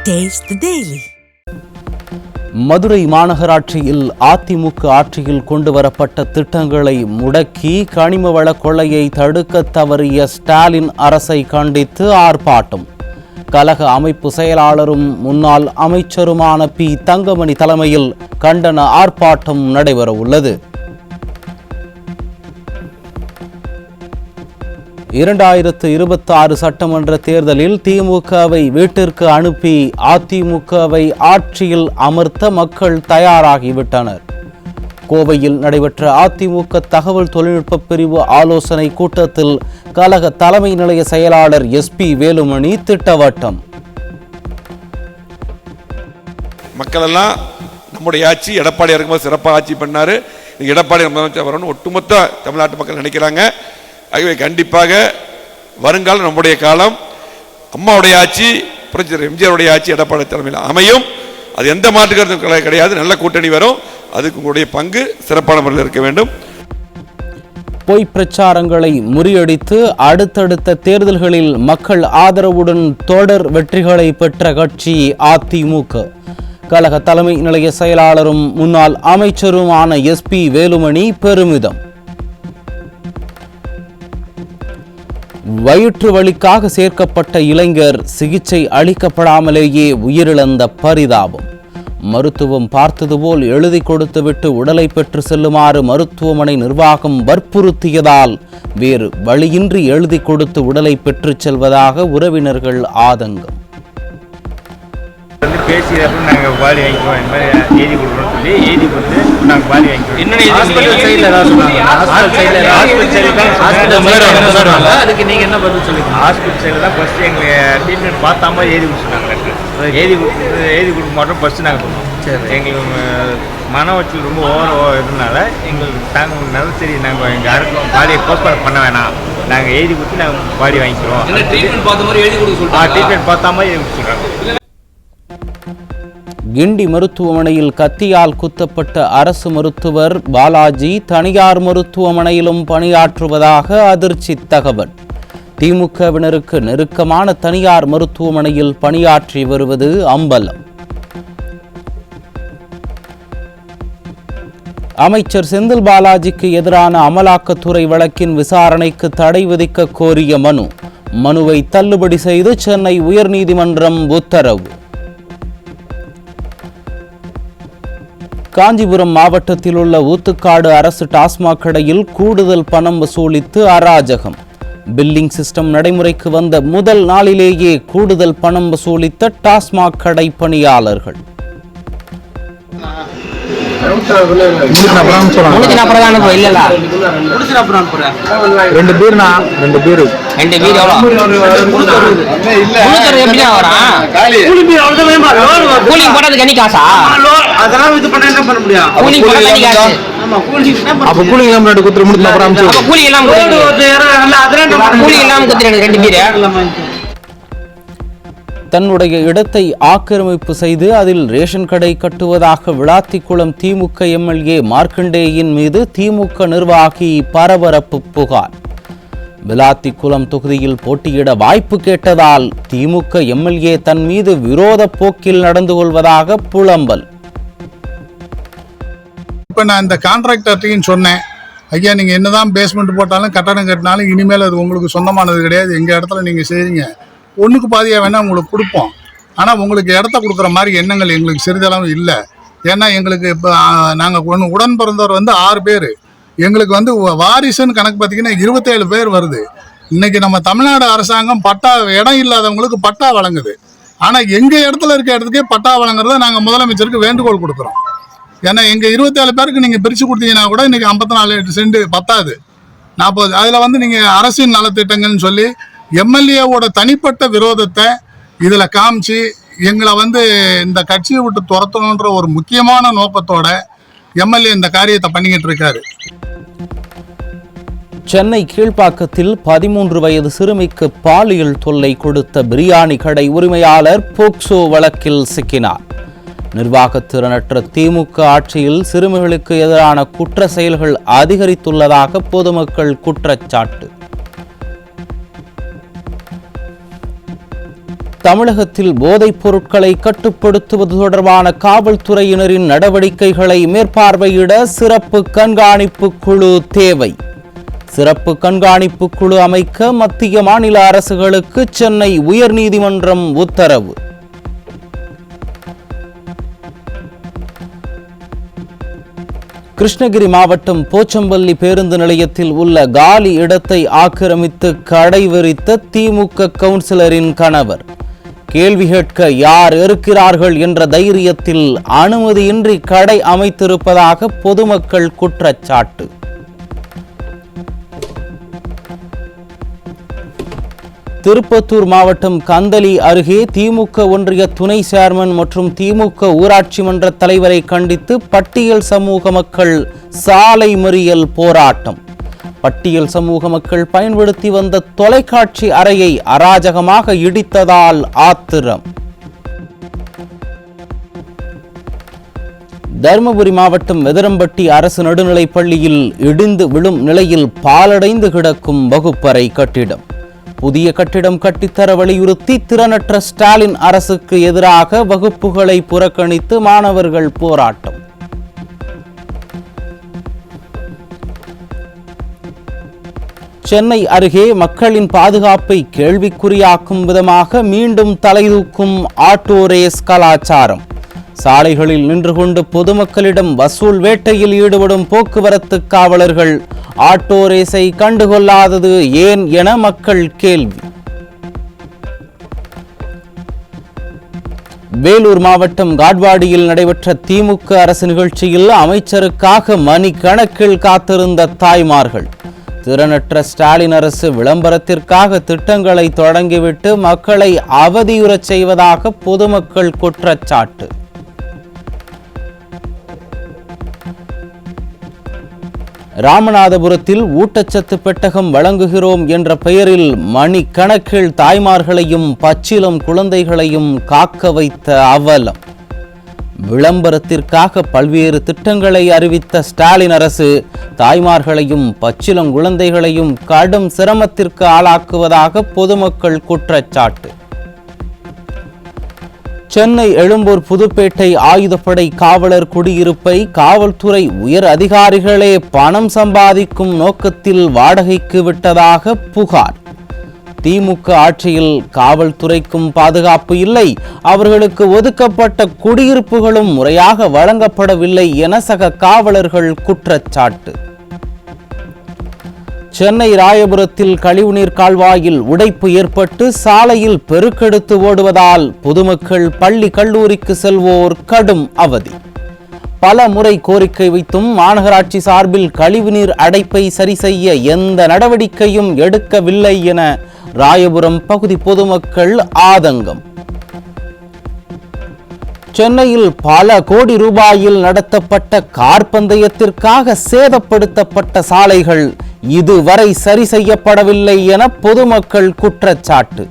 Taste the Daily. Madurai மாநகராட்சியில் அதிமுக ஆட்சியில் கொண்டுவரப்பட்ட திட்டங்களை முடக்கி கனிம வள கொள்ளையை தடுக்க தவறிய ஸ்டாலின் அரசை கண்டித்து ஆர்ப்பாட்டம். கழக அமைப்பு செயலாளரும் முன்னாள் அமைச்சருமான பி. தங்கமணி தலைமையில் கண்டன ஆர்ப்பாட்டம் நடைபெற உள்ளது. 2026 சட்டமன்ற தேர்தலில் திமுகவை வீட்டிற்கு அனுப்பி அதிமுகவை ஆட்சியில் அமர்த்த மக்கள் தயாராகிவிட்டனர். கோவையில் நடைபெற்ற அதிமுக தகவல் தொழில்நுட்ப பிரிவு ஆலோசனை கூட்டத்தில் கழக தலைமை நிலைய செயலாளர் SP வேலுமணி திட்டவட்டம். மக்கள் எல்லாம் நம்முடைய ஆட்சி எடப்பாடி இருக்கும்போது சிறப்பாக ஆட்சி பண்ணாரு, எடப்பாடி முதலமைச்சர் வரணும்னு ஒட்டுமொத்த தமிழ்நாட்டு மக்கள் நினைக்கிறாங்க. ஆகவே கண்டிப்பாக வருங்காலம் நம்முடைய காலம், அம்மாவுடைய ஆட்சி, புரட்சியாளர் எம்ஜிஆருடைய ஆட்சி எடப்பாடி தலைமையில் அமையும். அது எந்த மாற்று கருத்தும் கிடையாது. நல்ல கூட்டணி வரும். அதுக்கு உங்களுடைய பங்கு சிறப்பான முறையில் இருக்க வேண்டும். பொய் பிரச்சாரங்களை முறியடித்து அடுத்தடுத்த தேர்தல்களில் மக்கள் ஆதரவுடன் தொடர் வெற்றிகளை பெற்ற கட்சி அதிமுக. கழக தலைமை நிலைய செயலாளரும் முன்னாள் அமைச்சருமான SP வேலுமணி பெருமிதம். வயிற்று வலிக்காக சேர்க்கப்பட்ட இளைஞர் சிகிச்சை அளிக்கப்படாமலேயே உயிரிழந்த பரிதாபம். மருத்துவம் பார்த்தது போல் எழுதி கொடுத்துவிட்டு உடலை பெற்று செல்லுமாறு மருத்துவமனை நிர்வாகம் வற்புறுத்தியதால் வேறு வழியின்றி எழுதி கொடுத்து உடலை பெற்று செல்வதாக உறவினர்கள் ஆதங்கம். பேசி நாங்கள் பாடி வாங்கிக்குவோம், இந்த மாதிரி எழுதி கொடுக்குறோம்னு சொல்லி எழுதி கொடுத்து நாங்கள் பாடி வாங்கிக்குவோம். ஹாஸ்பிட்டல் சைடில் ஏதாவது சொன்னாங்க? அதுக்கு நீங்கள் என்ன பதில் சொல்லுங்க? ஹாஸ்பிட்டல் சைடில் தான் ஃபஸ்ட்டு எங்களுக்கு ட்ரீட்மெண்ட் பார்த்தாம எழுதி கொடுத்துருந்தாங்க. எழுதி கொடுக்க மாட்டோம் ஃபஸ்ட்டு நாங்கள் கொடுப்போம். சரி, எங்களுக்கு மன வச்சல் ரொம்ப ஓவர் இருந்தனால எங்களுக்கு நாங்கள் நல்ல சரி நாங்கள் எங்கள் யாருக்கும் பாடியை போஸ்ட்மார்ட் பண்ண வேணாம், நாங்கள் எழுதி கொடுத்து நாங்கள் பாடி வாங்கிக்கிறோம். ட்ரீட்மெண்ட் பார்த்த மாதிரி எழுதி கொடுக்க ட்ரீட்மெண்ட் பார்த்தா மாதிரி எழுதி கொடுத்துருக்காங்க. கிண்டி மருத்துவமனையில் கத்தியால் குத்தப்பட்ட அரசு மருத்துவர் பாலாஜி தனியார் மருத்துவமனையிலும் பணியாற்றுவதாக அதிர்ச்சி தகவல். திமுகவினருக்கு நெருக்கமான தனியார் மருத்துவமனையில் பணியாற்றி வருவது அம்பலம். அமைச்சர் செந்தில் பாலாஜிக்கு எதிரான அமலாக்கத்துறை வழக்கின் விசாரணைக்கு தடை விதிக்க கோரிய மனுவை தள்ளுபடி செய்து சென்னை உயர்நீதிமன்றம் உத்தரவு. காஞ்சிபுரம் மாவட்டத்தில் உள்ள ஊத்துக்காடு அரசு டாஸ்மாக் கடையில் கூடுதல் பணம் வசூலித்து அராஜகம். பில்லிங் சிஸ்டம் நடைமுறைக்கு வந்த முதல் நாளிலேயே கூடுதல் பணம் வசூலித்த டாஸ்மாக் கடை பணியாளர்கள். தன்னுடைய இடத்தை ஆக்கிரமிப்பு செய்து அதில் ரேஷன் கடை கட்டுவதாக விளாத்திக்குளம் திமுக MLA மார்க்கண்டேயின் மீது திமுக நிர்வாகி பரபரப்பு புகார். விளாத்திக்குளம் தொகுதியில் போட்டியிட வாய்ப்பு கேட்டதால் திமுக MLA தன் மீது விரோத போக்கில் நடந்து கொள்வதாக புலம்பல். இப்போ நான் இந்த கான்ட்ராக்டர்ட்டையும் சொன்னேன், ஐயா நீங்கள் என்னதான் பேஸ்மெண்ட் போட்டாலும் கட்டணம் கட்டினாலும் இனிமேல் அது உங்களுக்கு சொந்தமானது கிடையாது, எங்கள் இடத்துல நீங்கள் செய்கிறீங்க, ஒன்றுக்கு பாதியாக வேணால் உங்களுக்கு கொடுப்போம், ஆனால் உங்களுக்கு இடத்த கொடுக்குற மாதிரி எண்ணங்கள் எங்களுக்கு சிறிதளவு இல்லை. ஏன்னா எங்களுக்கு இப்போ நாங்கள் உடன் பிறந்தவர் 6 பேர், எங்களுக்கு வாரிசுன்னு கணக்கு பார்த்தீங்கன்னா 27 பேர் வருது. இன்னைக்கு நம்ம தமிழ்நாடு அரசாங்கம் பட்டா இடம் இல்லாதவங்களுக்கு பட்டா வழங்குது, ஆனால் எங்கள் இடத்துல இருக்க இடத்துக்கே பட்டா வழங்குறத நாங்கள் முதலமைச்சருக்கு வேண்டுகோள் கொடுக்குறோம். ஏன்னா எங்கள் 27 பேருக்கு நீங்கள் பிரித்து கொடுத்தீங்கன்னா கூட இன்றைக்கி 54 சென்ட் பத்தாது, 40. அதில் நீங்கள் அரசின் நலத்திட்டங்கள்னு சொல்லி MLAவோட தனிப்பட்ட விரோதத்தை இதில் காமிச்சு எங்களை இந்த கட்சியை விட்டு துரத்தணுன்ற ஒரு முக்கியமான நோக்கத்தோட MLA இந்த காரியத்தை பண்ணிக்கிட்டு இருக்காரு. சென்னை கீழ்ப்பாக்கத்தில் 13 வயது சிறுமிக்கு பாலியல் தொல்லை கொடுத்த பிரியாணி கடை உரிமையாளர் போக்சோ வழக்கில் சிக்கினார். நிர்வாகத்திறனற்ற திமுக ஆட்சியில் சிறுமிகளுக்கு எதிரான குற்ற செயல்கள் அதிகரித்துள்ளதாக பொதுமக்கள் குற்றச்சாட்டு. தமிழகத்தில் போதைப் பொருட்களை கட்டுப்படுத்துவது தொடர்பான காவல்துறையினரின் நடவடிக்கைகளை மேற்பார்வையிட சிறப்பு கண்காணிப்பு குழு தேவை. சிறப்பு கண்காணிப்பு குழு அமைக்க மத்திய மாநில அரசுகளுக்கு சென்னை உயர்நீதிமன்றம் உத்தரவு. கிருஷ்ணகிரி மாவட்டம் போச்சம்பள்ளி பேருந்து நிலையத்தில் உள்ள காலி இடத்தை ஆக்கிரமித்து கடை விரித்த திமுக கவுன்சிலரின் கணவர். கேள்வி கேட்க யார் இருக்கிறார்கள் என்ற தைரியத்தில் அனுமதியின்றி கடை அமைத்திருப்பதாக பொதுமக்கள் குற்றச்சாட்டு. திருப்பத்தூர் மாவட்டம் கந்தளி அருகே திமுக ஒன்றிய துணை சேர்மன் மற்றும் திமுக ஊராட்சி மன்ற தலைவரை கண்டித்து பட்டியல் சமூக மக்கள் சாலை மறியல் போராட்டம். பட்டியல் சமூக மக்கள் பயன்படுத்தி வந்த தொலைக்காட்சி அறையை அராஜகமாக இடித்ததால் ஆத்திரம். தருமபுரி மாவட்டம் வெதரம்பட்டி அரசு நடுநிலைப் பள்ளியில் இடிந்து விழும் நிலையில் பாலடைந்து கிடக்கும் வகுப்பறை கட்டிடம். புதிய கட்டிடம் கட்டித்தர வலியுறுத்தி திறனற்ற ஸ்டாலின் அரசுக்கு எதிராக வகுப்புகளை புறக்கணித்து மாணவர்கள் போராட்டம். சென்னை அருகே மக்களின் பாதுகாப்பை கேள்விக்குறியாக்கும் விதமாக மீண்டும் தலைதூக்கும் ஆட்டோ ரேஸ் கலாச்சாரம். சாலைகளில் நின்று கொண்டு பொதுமக்களிடம் வசூல் வேட்டையில் ஈடுபடும் போக்குவரத்து காவலர்கள் ஆட்டோ ரேஸை கண்டுகொள்ளாதது ஏன் என மக்கள் கேள்வி. வேலூர் மாவட்டம் காட்வாடியில் நடைபெற்ற திமுக அரசு நிகழ்ச்சியில் அமைச்சருக்காக மணிக்கணக்கில் காத்திருந்த தாய்மார்கள். திறனற்ற ஸ்டாலின் அரசு விளம்பரத்திற்காக திட்டங்களை தொடங்கிவிட்டு மக்களை அவதியுறச் செய்வதாக பொதுமக்கள் குற்றச்சாட்டு. ராமநாதபுரத்தில் ஊட்டச்சத்து பெட்டகம் வழங்குகிறோம் என்ற பெயரில் மணிக்கணக்கில் தாய்மார்களையும் பச்சிளம் குழந்தைகளையும் காக்க வைத்த அவலம். விளம்பரத்திற்காக பல்வேறு திட்டங்களை அறிவித்த ஸ்டாலின் அரசு தாய்மார்களையும் பச்சிளம் குழந்தைகளையும் கடும் சிரமத்திற்கு ஆளாக்குவதாக பொதுமக்கள் குற்றச்சாட்டு. சென்னை எழும்பூர் புதுப்பேட்டை ஆயுதப்படை காவலர் குடியிருப்பை காவல்துறை உயர் அதிகாரிகளே பணம் சம்பாதிக்கும் நோக்கத்தில் வாடகைக்கு விட்டதாக புகார். திமுக ஆட்சியில் காவல்துறைக்கும் பாதுகாப்பு இல்லை, அவர்களுக்கு ஒதுக்கப்பட்ட குடியிருப்புகளும் முறையாக வழங்கப்படவில்லை என சக காவலர்கள் குற்றச்சாட்டு. சென்னை ராயபுரத்தில் கழிவுநீர் கால்வாயில் உடைப்பு ஏற்பட்டு சாலையில் பெருக்கெடுத்து ஓடுவதால் பொதுமக்கள் பள்ளி கல்லூரிக்கு செல்வோர் கடும் அவதி. பல முறை கோரிக்கை வைத்தும் மாநகராட்சி சார்பில் கழிவுநீர் அடைப்பை சரி செய்ய எந்த நடவடிக்கையும் எடுக்கவில்லை என ராயபுரம் பகுதி பொதுமக்கள் ஆதங்கம். சென்னையில் பல கோடி ரூபாயில் நடத்தப்பட்ட கார் பந்தயத்திற்காக சேதப்படுத்தப்பட்ட சாலைகள் இதுவரை சரி செய்யப்படவில்லை என பொதுமக்கள் குற்றச்சாட்டு.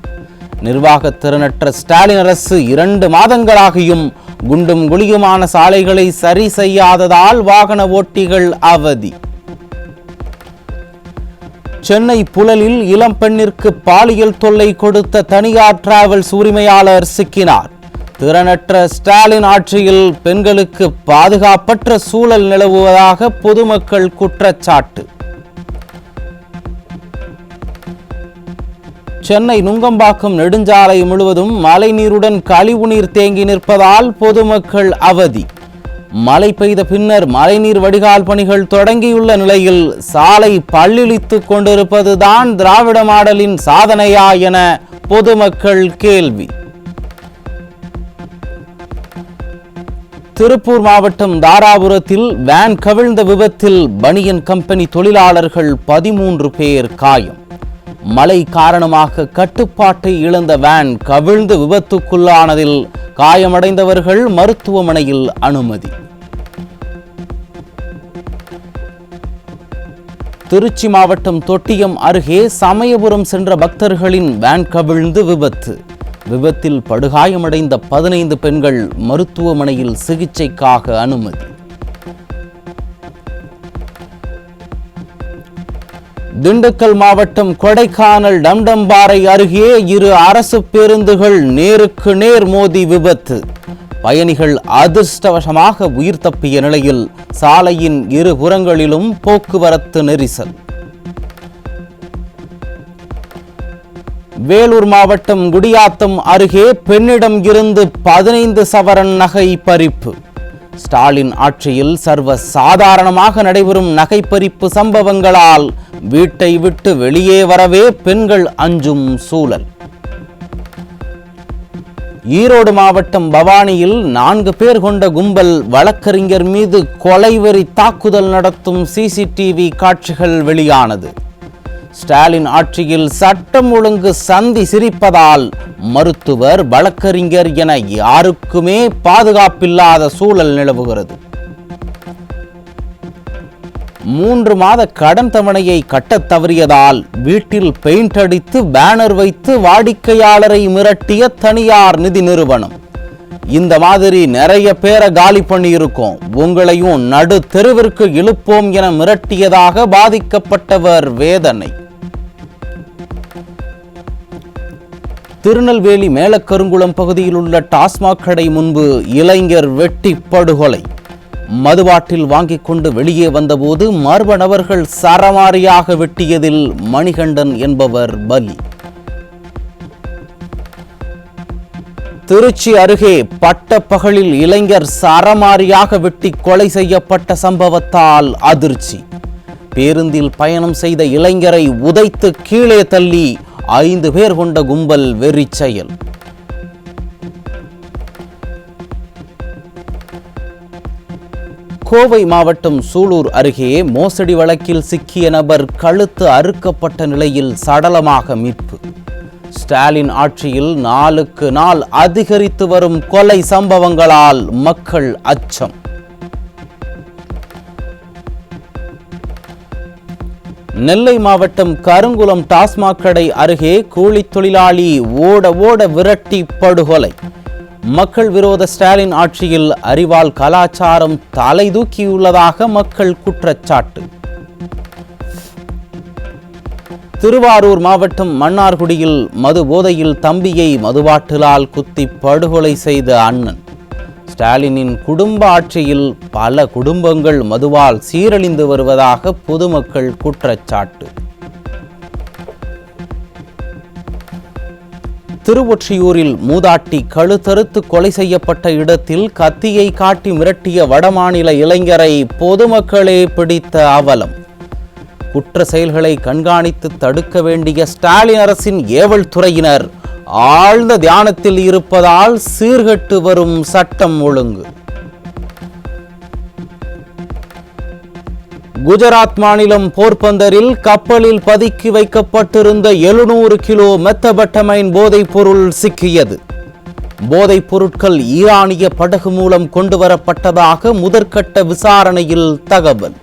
நிர்வாக திறனற்ற ஸ்டாலின் அரசு 2 மாதங்களாகியும் குண்டும் குழியுமான சாலைகளை சரி செய்யாததால் வாகன ஓட்டிகள் அவதி. சென்னை புழலில் இளம் பெண்ணிற்கு பாலியல் தொல்லை கொடுத்த தனியார் டிராவல்ஸ் உரிமையாளர் சிக்கினார். திறனற்ற ஸ்டாலின் ஆட்சியில் பெண்களுக்கு பாதுகாப்பற்ற சூழல் நிலவுவதாக பொதுமக்கள் குற்றச்சாட்டு. சென்னை நுங்கம்பாக்கம் நெடுஞ்சாலை முழுவதும் மழைநீருடன் கழிவுநீர் தேங்கி நிற்பதால் பொதுமக்கள் அவதி. மழை பெய்த பின்னர் மழைநீர் வடிகால் பணிகள் தொடங்கியுள்ள நிலையில் சாலை பல்லிழித்துக் கொண்டிருப்பதுதான் திராவிட மாடலின் சாதனையா என பொதுமக்கள் கேள்வி. திருப்பூர் மாவட்டம் தாராபுரத்தில் வேன் கவிழ்ந்த விபத்தில் பனியன் கம்பெனி தொழிலாளர்கள் 13 பேர் காயம். மழை காரணமாக கட்டுப்பாட்டை இழந்த வேன் கவிழ்ந்து விபத்துக்குள்ளானதில் காயமடைந்தவர்கள் மருத்துவமனையில் அனுமதி. திருச்சி மாவட்டம் தொட்டியம் அருகே சமயபுரம் சென்ற பக்தர்களின் வேன் கவிழ்ந்து விபத்து. விபத்தில் படுகாயமடைந்த 15 பெண்கள் மருத்துவமனையில் சிகிச்சைக்காக அனுமதி. திண்டுக்கல் மாவட்டம் கொடைக்கானல் டம்டம்பாறை அருகே இரு அரசு பேருந்துகள் நேருக்கு நேர் மோதி விபத்து. பயணிகள் அதிர்ஷ்டவசமாக உயிர் தப்பிய நிலையில் சாலையின் இரு புறங்களிலும் போக்குவரத்து நெரிசல். வேலூர் மாவட்டம் குடியாத்தம் அருகே பெண்ணிடம் இருந்து 15 சவரன் நகை பறிப்பு. ஸ்டாலின் ஆட்சியில் சர்வ சாதாரணமாக நடைபெறும் நகை பறிப்பு சம்பவங்களால் வீட்டை விட்டு வெளியே வரவே பெண்கள் அஞ்சும் சூழல். ஈரோடு மாவட்டம் பவானியில் 4 பேர் கொண்ட கும்பல் வழக்கறிஞர் மீது கொலைவெறி தாக்குதல் நடத்தும் சிசிடிவி காட்சிகள் வெளியானது. ஸ்டாலின் ஆட்சியில் சட்டம் ஒழுங்கு சந்தி சிரிப்பதால் மருத்துவர் வழக்கறிஞர் என யாருக்குமே பாதுகாப்பில்லாத சூழல் நிலவுகிறது. 3 மாத கடன் தவணையை கட்டத் தவறியதால் வீட்டில் பெயிண்ட் அடித்து பேனர் வைத்து வாடிக்கையாளரை மிரட்டிய தனியார் நிதி நிறுவனம். இந்த மாதிரி நிறைய பேரை காலி பண்ணியிருக்கோம், உங்களையும் நடு தெருவிற்கு இழுப்போம் என மிரட்டியதாக பாதிக்கப்பட்டவர் வேதனை. திருநெல்வேலி மேலக்கருங்குளம் பகுதியில் உள்ள டாஸ்மாக் கடை முன்பு இளைஞர் வெட்டி படுகொலை. மதுபாட்டில் வாங்கிக் கொண்டு வெளியே வந்தபோது மர்ம நபர்கள் சரமாரியாக வெட்டியதில் மணிகண்டன் என்பவர் பலி. திருச்சி அருகே பட்டப்பகலில் இளைஞர் சரமாரியாக வெட்டி கொலை செய்யப்பட்ட சம்பவத்தால் அதிர்ச்சி. பேருந்தில் பயணம் செய்த இளைஞரை உதைத்து கீழே தள்ளி 5 பேர் கொண்ட கும்பல் வெறி செயல். கோவை மாவட்டம் சூலூர் அருகே மோசடி வழக்கில் சிக்கிய நபர் கழுத்து அறுக்கப்பட்ட நிலையில் சடலமாக மீட்பு. ஸ்டாலின் ஆட்சியில் நாளுக்கு நாள் அதிகரித்து வரும் கொலை சம்பவங்களால் மக்கள் அச்சம். நெல்லை மாவட்டம் கருங்குளம் டாஸ்மாக் கடை அருகே கூலி தொழிலாளி ஓட ஓட விரட்டி படுகொலை. மக்கள் விரோத ஸ்டாலின் ஆட்சியில் அறிவால் கலாச்சாரம் தலை தூக்கியுள்ளதாக மக்கள் குற்றச்சாட்டு. திருவாரூர் மாவட்டம் மன்னார்குடியில் மது போதையில் தம்பியை மதுபாட்டிலால் குத்தி படுகொலை செய்த அண்ணன். ஸ்டாலினின் குடும்ப ஆட்சியில் பல குடும்பங்கள் மதுவால் சீரழிந்து வருவதாக பொதுமக்கள் குற்றச்சாட்டு. திருவொற்றியூரில் மூதாட்டி கழுத்தறுத்து கொலை செய்யப்பட்ட இடத்தில் கத்தியை காட்டி மிரட்டிய வடமாநில இளைஞரை பொதுமக்களே பிடித்த அவலம். குற்ற செயல்களை கண்காணித்து தடுக்க வேண்டிய ஸ்டாலின் அரசின் ஏவல் துறையினர் ஆழ்ந்த தியானத்தில் இருப்பதால் சீர்கெட்டு வரும் சட்டம் ஒழுங்கு. குஜராத் மாநிலம் போர்பந்தரில் கப்பலில் பதுக்கி வைக்கப்பட்டிருந்த 700 கிலோ மெத்தபட்டமைன் போதைப் பொருள் சிக்கியது. போதைப் பொருட்கள் ஈரானிய படகு மூலம் கொண்டு வரப்பட்டதாக முதற்கட்ட விசாரணையில் தகவல்.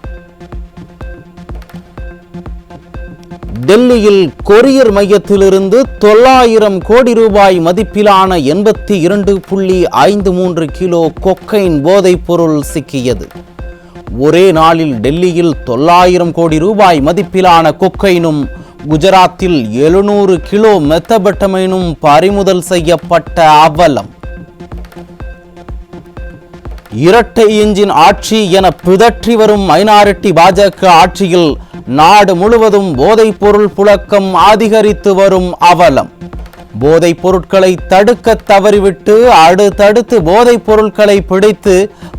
டெல்லியில் கொரியர் மையத்திலிருந்து 900 கோடி ரூபாய் மதிப்பிலான 82.53 கிலோ கொக்கைன் போதைப் பொருள் சிக்கியது. ஒரே நாளில் டெல்லியில் 900 கோடி ரூபாய் மதிப்பிலான கொக்கைனும் குஜராத்தில் 700 கிலோ மெத்தபட்டமைனும் பறிமுதல் செய்யப்பட்ட அவலம். இரட்டை எஞ்சின் ஆட்சி என பிதற்றி வரும் மைனாரிட்டி பாஜக ஆட்சியில் நாடு முழுவதும் போதைப் பொருள் புழக்கம் அதிகரித்து வரும் அவலம். போதைப் பொருட்களை தடுக்க தவறிவிட்டு அடுத்தடுத்து போதைப் பொருட்களை பிடித்து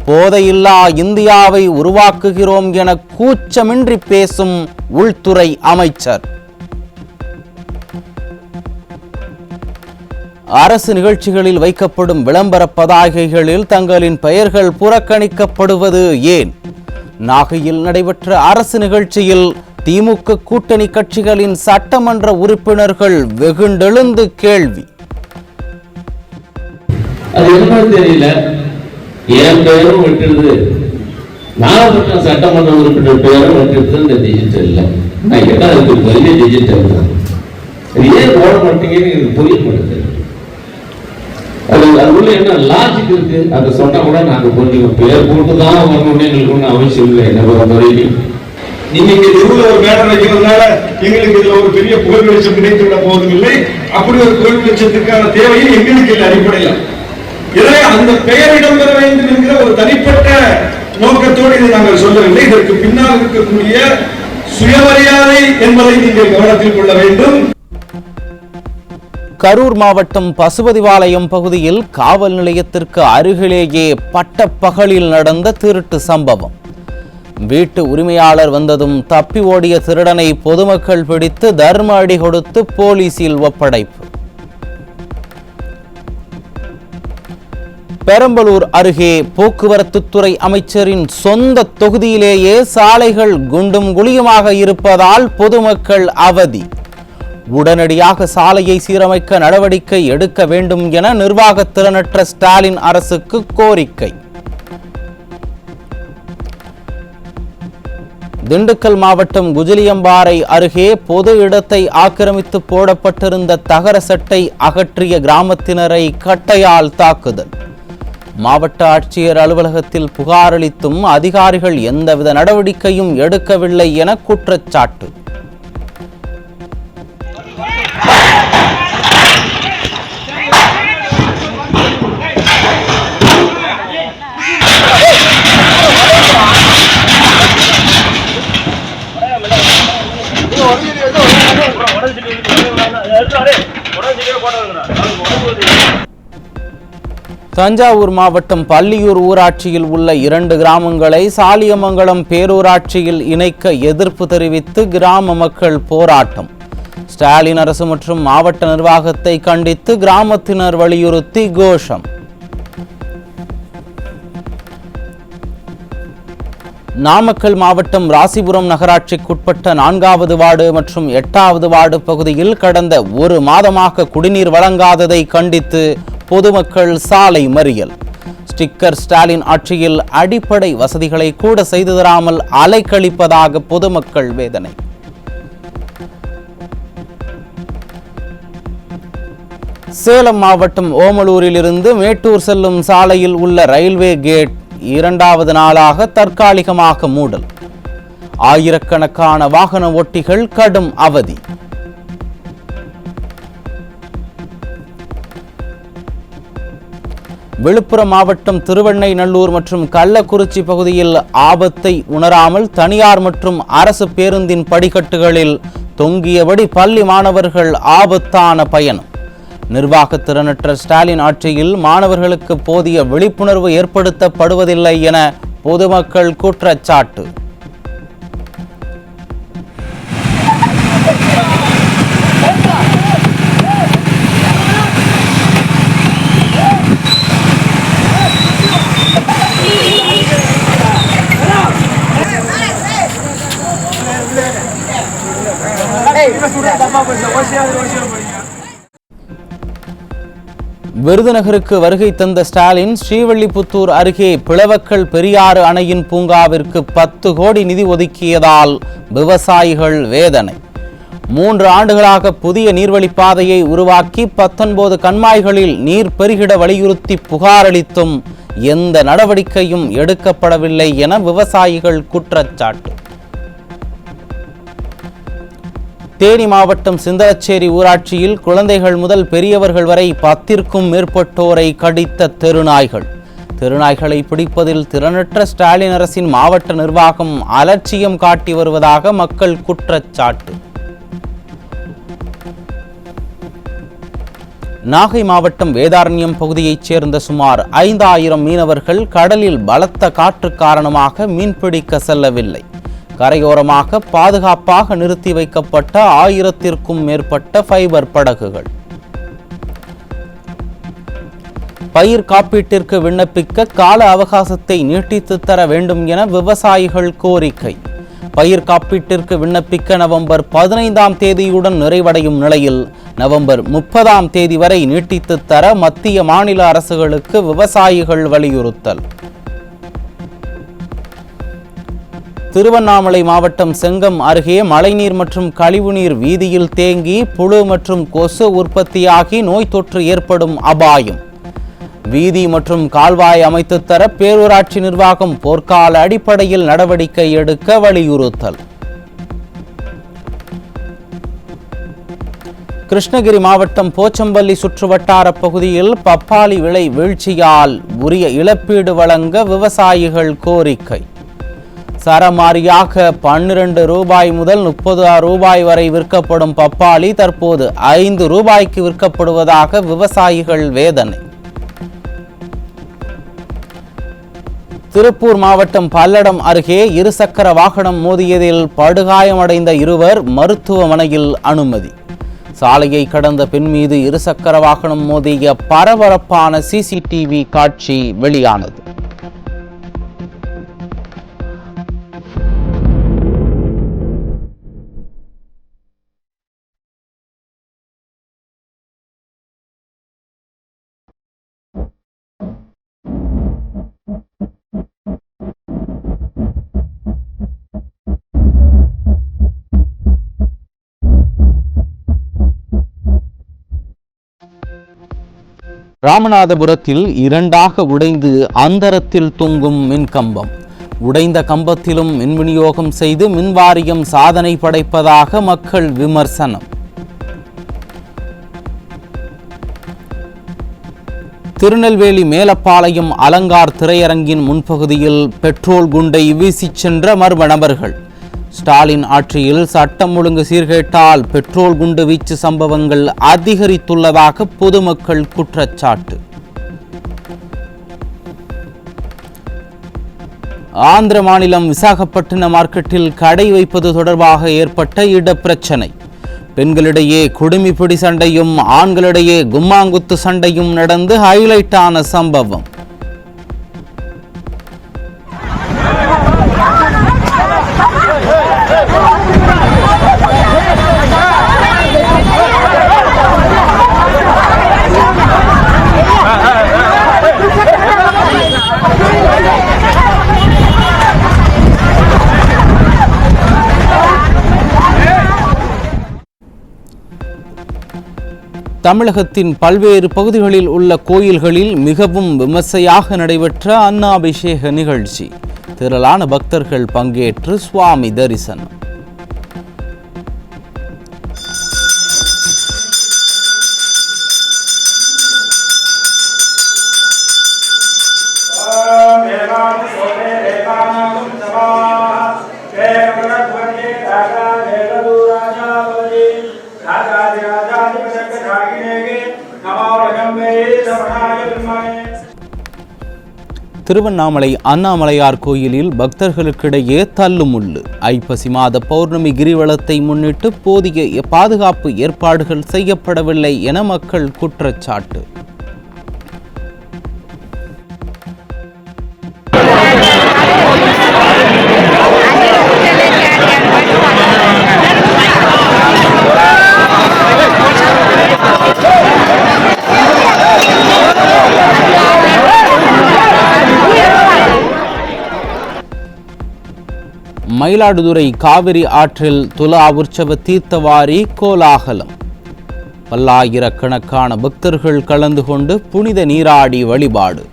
போதையில்லா இந்தியாவை உருவாக்குகிறோம் என கூச்சமின்றி பேசும் உள்துறை அமைச்சர். அரசு நிகழ்ச்சிகளில் வைக்கப்படும் விளம்பர பதாகைகளில் தங்களின் பெயர்கள் புறக்கணிக்கப்படுவது ஏன்? நாகையில் நடைபெற்ற அரசு நிகழ்ச்சியில் திமுக கூட்டணி கட்சிகளின் சட்டமன்ற உறுப்பினர்கள் வெகுண்டெழுந்து கேள்வி. அது என்ன தெரியல, என் பெயரும் விட்டுருது, நாகப்பட்டினம் சட்டமன்ற உறுப்பினர் பெயரும் விட்டுருது. இந்த டிஜிட்டல்ல நான் கேட்டா அதுக்கு பெரிய டிஜிட்டல் தான், ஏன் போட மாட்டீங்கன்னு எனக்கு புரிய மாட்டேங்குது. அதுக்குள்ள என்ன லாஜிக் இருக்கு? அதை சொன்னா கூட நாங்க புரிஞ்சுக்கோம். பேர் போட்டு தான் வரணும்னு எங்களுக்கு ஒன்றும் அவசியம் இல்லை. என்ன பொறுத்தவரைக்கும் நீங்க இங்க தெருவில் ஒரு பேனர் வைக்கிறதுனால எங்களுக்கு இதுல ஒரு பெரிய புகழ் வெளிச்சம் கிடைத்து விட போவதும் இல்லை. அப்படி ஒரு புகழ் வெளிச்சத்துக்கான தேவையும் எங்களுக்கு இல்லை அடிப்படையில். எனவே அந்த பெயர் இடம்பெற வேண்டும் என்கிற ஒரு தனிப்பட்ட நோக்கத்தோடு இதை நாங்கள் சொல்லவில்லை. இதற்கு பின்னால் இருக்கக்கூடிய சுயமரியாதை என்பதை நீங்கள் கவனத்தில் கொள்ள வேண்டும். கரூர் மாவட்டம் பசுபதிபாளையம் பகுதியில் காவல் நிலையத்திற்கு அருகிலேயே பட்டப்பகலில் நடந்த திருட்டு சம்பவம். வீட்டு உரிமையாளர் வந்ததும் தப்பி ஓடிய திருடனை பொதுமக்கள் பிடித்து தர்ம அடி கொடுத்து போலீசில் ஒப்படைப்பு. பெரம்பலூர் அருகே போக்குவரத்துத்துறை அமைச்சரின் சொந்த தொகுதியிலேயே சாலைகள் குண்டும் குழியுமாக இருப்பதால் பொதுமக்கள் அவதி. உடனடியாக சாலையை சீரமைக்க நடவடிக்கை எடுக்க வேண்டும் என நிர்வாக திறனற்ற ஸ்டாலின் அரசுக்கு கோரிக்கை. திண்டுக்கல் மாவட்டம் குஜிலியம்பாறை அருகே பொது இடத்தை ஆக்கிரமித்து போடப்பட்டிருந்த தகர செட்டை அகற்றிய கிராமத்தினரை கட்டையால் தாக்குதல். மாவட்ட ஆட்சியர் அலுவலகத்தில் புகார் அளித்தும் அதிகாரிகள் எந்தவித நடவடிக்கையும் எடுக்கவில்லை என குற்றச்சாட்டு. தஞ்சாவூர் மாவட்டம் பள்ளியூர் ஊராட்சியில் உள்ள 2 கிராமங்களை சாலியமங்கலம் பேரூராட்சியில் இணைக்க எதிர்ப்பு தெரிவித்து கிராம மக்கள் போராட்டம். ஸ்டாலின் அரசு மற்றும் மாவட்ட நிர்வாகத்தை கண்டித்து கிராமத்தினர் வலியுறுத்தி கோஷம். நாமக்கல் மாவட்டம் ராசிபுரம் நகராட்சிக்குட்பட்ட 4வது வார்டு மற்றும் 8வது வார்டு பகுதியில் கடந்த 1 மாதமாக குடிநீர் வழங்காததை கண்டித்து பொதுமக்கள் சாலை மறியல். ஸ்டிக்கர் ஸ்டாலின் ஆட்சியில் அடிப்படை வசதிகளை கூட செய்து தராமல் அலைக்கழிப்பதாக பொதுமக்கள் வேதனை. சேலம் மாவட்டம் ஓமலூரில் இருந்து மேட்டூர் செல்லும் சாலையில் உள்ள ரயில்வே கேட் 2வது நாளாக தற்காலிகமாக மூடல். ஆயிரக்கணக்கான வாகன ஓட்டிகள் கடும் அவதி. விழுப்புரம் மாவட்டம் திருவெண்ணைநல்லூர் மற்றும் கள்ளக்குறிச்சி பகுதியில் ஆபத்தை உணராமல் தனியார் மற்றும் அரசு பேருந்தின் படிக்கட்டுகளில் தொங்கியபடி பள்ளி மாணவர்கள் ஆபத்தான பயணம். நிர்வாக திறனற்ற ஸ்டாலின் ஆட்சியில் மாணவர்களுக்கு போதிய விழிப்புணர்வு ஏற்படுத்தப்படுவதில்லை என பொதுமக்கள் குற்றச்சாட்டு. விருதுநகருக்கு வருகை தந்த ஸ்டாலின் ஸ்ரீவில்லிபுத்தூர் அருகே பிளவக்கல் பெரியாறு அணையின் பூங்காவிற்கு 10 கோடி நிதி ஒதுக்கியதால் விவசாயிகள் வேதனை. 3 ஆண்டுகளாக புதிய நீர்வழிப்பாதையை உருவாக்கி 19 கண்மாய்களில் நீர் பெருகிட வலியுறுத்தி புகார் அளித்தும் எந்த நடவடிக்கையும் எடுக்கப்படவில்லை என விவசாயிகள் குற்றச்சாட்டு. தேனி மாவட்டம் சிந்தலச்சேரி ஊராட்சியில் குழந்தைகள் முதல் பெரியவர்கள் வரை 10க்கும் மேற்பட்டோரை கடித்த தெருநாய்கள். தெருநாய்களை பிடிப்பதில் திறனற்ற ஸ்டாலின் அரசின் மாவட்ட நிர்வாகம் அலட்சியம் காட்டி வருவதாக மக்கள் குற்றச்சாட்டு. நாகை மாவட்டம் வேதாரண்யம் பகுதியைச் சேர்ந்த சுமார் 5000 மீனவர்கள் கடலில் பலத்த காற்று காரணமாக மீன்பிடிக்க செல்லவில்லை. கரையோரமாக பாதுகாப்பாக நிறுத்தி வைக்கப்பட்ட 1000க்கும் மேற்பட்ட ஃபைபர் படகுகள். பயிர் காப்பீட்டிற்கு விண்ணப்பிக்க கால அவகாசத்தை நீட்டித்து தர வேண்டும் என விவசாயிகள் கோரிக்கை. பயிர் காப்பீட்டிற்கு விண்ணப்பிக்க நவம்பர் 15ஆம் தேதியுடன் நிறைவடையும் நிலையில் நவம்பர் 30ஆம் தேதி வரை நீட்டித்து தர மத்திய மாநில அரசுகளுக்கு விவசாயிகள் வலியுறுத்தல். திருவண்ணாமலை மாவட்டம் செங்கம் அருகே மழைநீர் மற்றும் கழிவுநீர் வீதியில் தேங்கி புழு மற்றும் கொசு உற்பத்தியாகி நோய் தொற்று ஏற்படும் அபாயம். வீதி மற்றும் கால்வாய் அமைத்து தர பேரூராட்சி நிர்வாகம் போர்க்கால அடிப்படையில் நடவடிக்கை எடுக்க வலியுறுத்தல். கிருஷ்ணகிரி மாவட்டம் போச்சம்பள்ளி சுற்றுவட்டார பகுதியில் பப்பாளி விலை வீழ்ச்சியால் உரிய இழப்பீடு வழங்க விவசாயிகள் கோரிக்கை. சரமாரியாக 12 ரூபாய் முதல் 30 ரூபாய் வரை விற்கப்படும் பப்பாளி தற்போது 5 ரூபாய்க்கு விற்கப்படுவதாக விவசாயிகள் வேதனை. திருப்பூர் மாவட்டம் பல்லடம் அருகே இருசக்கர வாகனம் மோதியதில் படுகாயமடைந்த இருவர் மருத்துவமனையில் அனுமதி. சாலையை கடந்த பெண் மீது இருசக்கர வாகனம் மோதிய பரபரப்பான சிசிடிவி காட்சி வெளியானது. ராமநாதபுரத்தில் 2ஆக உடைந்து அந்தரத்தில் தொங்கும் மின்கம்பம். உடைந்த கம்பத்திலும் மின் விநியோகம் செய்து மின்வாரியம் சாதனை படைப்பதாக மக்கள் விமர்சனம். திருநெல்வேலி மேலப்பாளையம் அலங்கார் திரையரங்கின் முன்பகுதியில் பெட்ரோல் குண்டை வீசிச் சென்ற மர்ம நபர்கள். ஸ்டாலின் ஆட்சியில் சட்டம் ஒழுங்கு சீர்கேட்டால் பெட்ரோல் குண்டு வீச்சு சம்பவங்கள் அதிகரித்துள்ளதாக பொதுமக்கள் குற்றச்சாட்டு. ஆந்திர மாநிலம் விசாகப்பட்டினம் மார்க்கெட்டில் கடை வைப்பது தொடர்பாக ஏற்பட்ட இடப்பிரச்சனை. பெண்களிடையே குடுமிப்பிடி சண்டையும் ஆண்களிடையே கும்மாங்குத்து சண்டையும் நடந்து ஹைலைட்டான சம்பவம். தமிழகத்தின் பல்வேறு பகுதிகளில் உள்ள கோயில்களில் மிகவும் விமர்சையாக நடைபெற்ற அன்னாபிஷேக நிகழ்ச்சி. திரளான பக்தர்கள் பங்கேற்று சுவாமி தரிசனம். திருவண்ணாமலை அண்ணாமலையார் கோயிலில் பக்தர்களுக்கிடையே தள்ளுமுள்ளு. ஐப்பசி மாத பௌர்ணமி கிரிவலத்தை முன்னிட்டு போதிய பாதுகாப்பு ஏற்பாடுகள் செய்யப்படவில்லை என மக்கள் குற்றச்சாட்டு. மயிலாடுதுறை காவிரி ஆற்றில் துலா உற்சவ தீர்த்தவாரி கோலாகலம். பல்லாயிரக்கணக்கான பக்தர்கள் கலந்து கொண்டு புனித நீராடி வழிபாடு.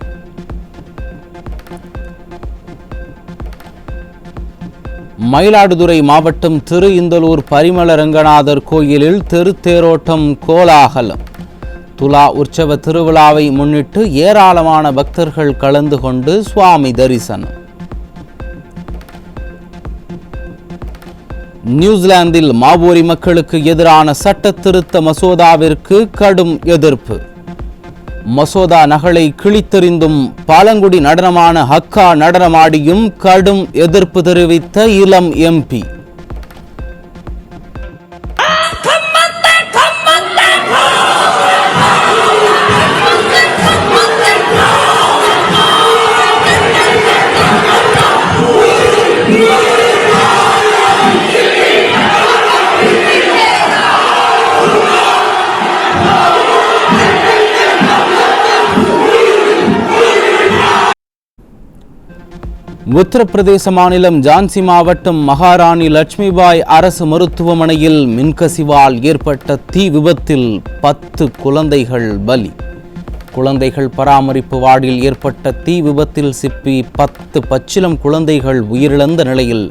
மயிலாடுதுறை மாவட்டம் திரு இந்தலூர் பரிமள ரங்கநாதர் கோயிலில் தெருத்தேரோட்டம் கோலாகலம். துலா உற்சவ திருவிழாவை முன்னிட்டு ஏராளமான பக்தர்கள் கலந்து கொண்டு சுவாமி தரிசனம். நியூசிலாந்தில் மாவோரி மக்களுக்கு எதிரான சட்ட திருத்த மசோதாவிற்கு கடும் எதிர்ப்பு. மசோதா நகலை கிழித்தெறிந்தும் பழங்குடி நடனமான ஹக்கா நடனமாடியும் கடும் எதிர்ப்பு தெரிவித்த இளம் எம்பி. உத்தரப்பிரதேச மாநிலம் ஜான்சி மாவட்டம் மகாராணி லட்சுமிபாய் அரசு மருத்துவமனையில் மின்கசிவால் ஏற்பட்ட தீ விபத்தில் 10 குழந்தைகள் பலி. குழந்தைகள் பராமரிப்பு வார்டில் ஏற்பட்ட தீ விபத்தில் சிப்பி 10 பச்சிளம் குழந்தைகள் உயிரிழந்த நிலையில்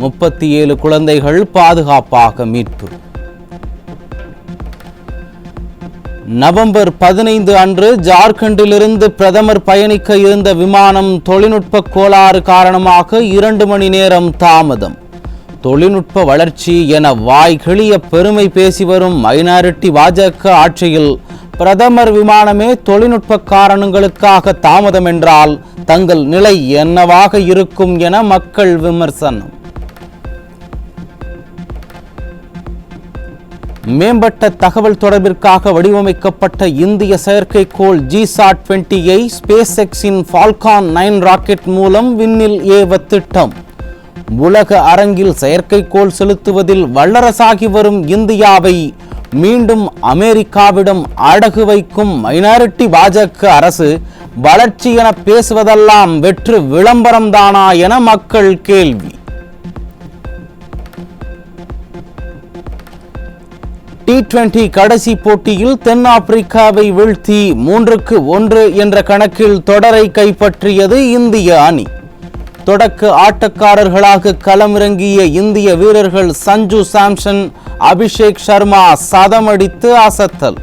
37 குழந்தைகள் பாதுகாப்பாக மீட்பு. நவம்பர் 15 அன்று ஜார்க்கண்டிலிருந்து பிரதமர் பயணிக்க இருந்த விமானம் தொழில்நுட்ப கோளாறு காரணமாக 2 மணி நேரம் தாமதம். தொழில்நுட்ப வளர்ச்சி என வாய்கிழிய பெருமை பேசி வரும் மைனாரிட்டி பாஜக ஆட்சியில் பிரதமர் விமானமே தொழில்நுட்ப காரணங்களுக்காக தாமதம் என்றால் தங்கள் நிலை என்னவாக இருக்கும் என மக்கள் விமர்சனம். மேம்பட்ட தகவல் தொடர்பிற்காக வடிவமைக்கப்பட்ட இந்திய செயற்கைக்கோள் GSAT-20ஐ ஸ்பேஸ் எக்ஸின் ஃபால்கான் 9 ராக்கெட் மூலம் விண்ணில் ஏவ திட்டம். உலக அரங்கில் செயற்கைக்கோள் செலுத்துவதில் வல்லரசாகி வரும் இந்தியாவை மீண்டும் அமெரிக்காவிடம் அடகு வைக்கும் மைனாரிட்டி பாஜக அரசு வளர்ச்சி என பேசுவதெல்லாம் வெற்று விளம்பரம்தானா என மக்கள் கேள்வி. T20 கடைசி போட்டியில் தென்னாப்பிரிக்காவை வீழ்த்தி 3-1 என்ற கணக்கில் தொடரை கைப்பற்றியது இந்திய அணி. தொடக்க ஆட்டக்காரர்களாக களமிறங்கிய இந்திய வீரர்கள் சஞ்சு சாம்சன், அபிஷேக் சர்மா சதமடித்து அசத்தல்.